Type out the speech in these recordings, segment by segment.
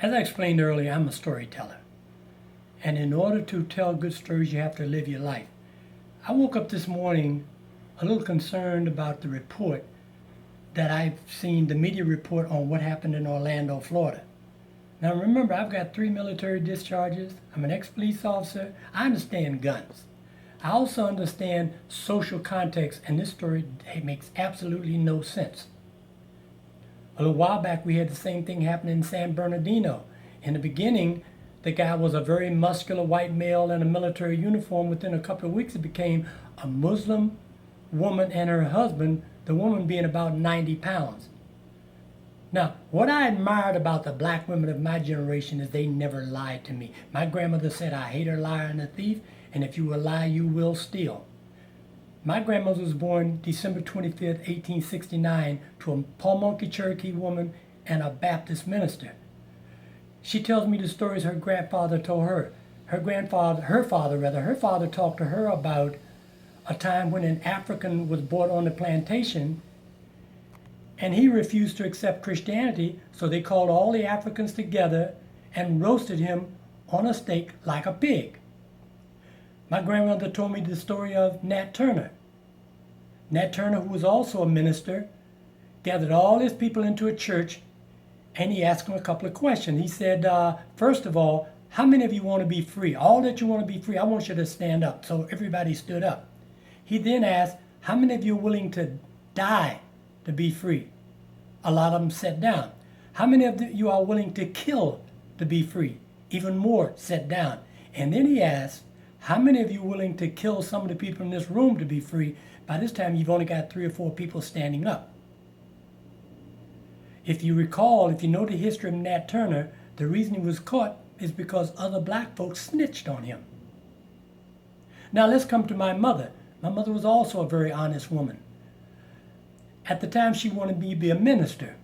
As I explained earlier, I'm a storyteller. And in order to tell good stories, you have to live your life. I woke up this morning a little concerned about the report that I've seen, the media report on what happened in Orlando, Florida. Now remember, I've got 3 military discharges. I'm an ex-police officer. I understand guns. I also understand social context, and this story makes absolutely no sense. A little while back, we had the same thing happen in San Bernardino. In the beginning, the guy was a very muscular white male in a military uniform. Within a couple of weeks, it became a Muslim woman and her husband, the woman being about 90 pounds. Now, what I admired about the black women of my generation is they never lied to me. My grandmother said, I hate a liar and a thief, and if you will lie, you will steal. My grandmother was born December 25th, 1869, to a Pamunkey Cherokee woman and a Baptist minister. She tells me the stories her grandfather told her. Her father talked to her about a time when an African was brought on the plantation and he refused to accept Christianity, so they called all the Africans together and roasted him on a stake like a pig. My grandmother told me the story of Nat Turner. Nat Turner, who was also a minister, gathered all his people into a church and he asked them a couple of questions. He said, first of all, how many of you want to be free? All that you want to be free, I want you to stand up. So everybody stood up. He then asked, how many of you are willing to die to be free? A lot of them sat down. How many of you are willing to kill to be free? Even more sat down. And then he asked, how many of you are willing to kill some of the people in this room to be free? By this time, you've only got 3 or 4 people standing up. If you recall, if you know the history of Nat Turner, the reason he was caught is because other black folks snitched on him. Now let's come to my mother. My mother was also a very honest woman. At the time, she wanted me to be a minister.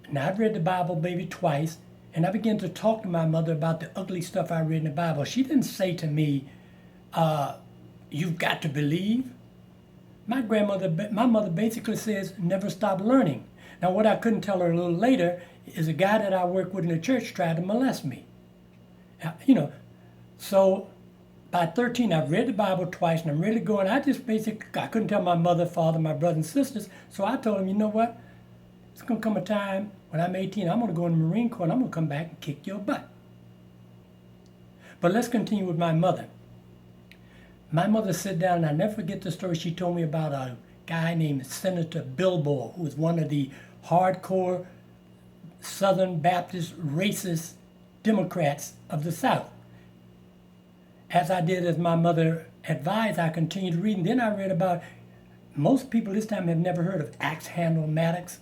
Now, I've read the Bible maybe twice, and I began to talk to my mother about the ugly stuff I read in the Bible. She didn't say to me, you've got to believe. My mother basically says, never stop learning. Now, what I couldn't tell her a little later is a guy that I work with in the church tried to molest me. So by 13, I've read the Bible twice, and I'm really going, I couldn't tell my mother, father, my brothers and sisters, so I told them, you know what? It's going to come a time when I'm 18, I'm going to go in the Marine Corps, and I'm going to come back and kick your butt. But let's continue with my mother. My mother sat down, and I never forget the story she told me about a guy named Senator Bilbo, who was one of the hardcore Southern Baptist racist Democrats of the South. As I did, as my mother advised, I continued reading. Then I read about, most people this time have never heard of Axe Handle Maddox,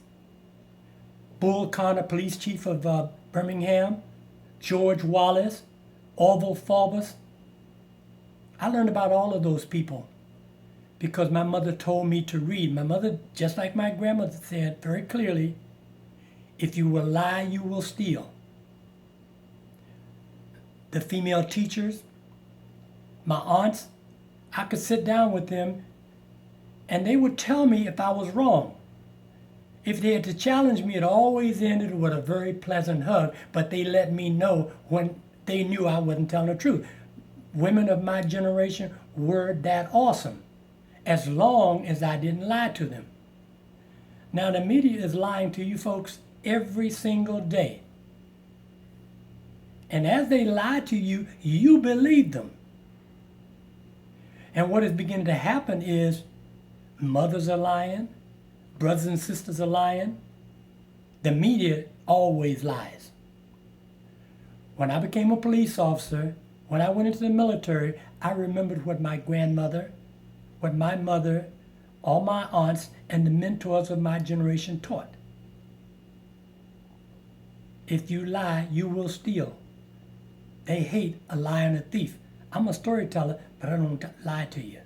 Bull Connor, police chief of Birmingham, George Wallace, Orville Faubus. I learned about all of those people because my mother told me to read. My mother, just like my grandmother said very clearly, if you will lie, you will steal. The female teachers, my aunts, I could sit down with them and they would tell me if I was wrong. If they had to challenge me, it always ended with a very pleasant hug, but they let me know when they knew I wasn't telling the truth. Women of my generation were that awesome, as long as I didn't lie to them. Now, the media is lying to you folks every single day. And as they lie to you, you believe them. And what is beginning to happen is mothers are lying, brothers and sisters are lying. The media always lies. When I became a police officer, when I went into the military, I remembered what my grandmother, what my mother, all my aunts, and the mentors of my generation taught. If you lie, you will steal. They hate a liar and a thief. I'm a storyteller, but I don't lie to you.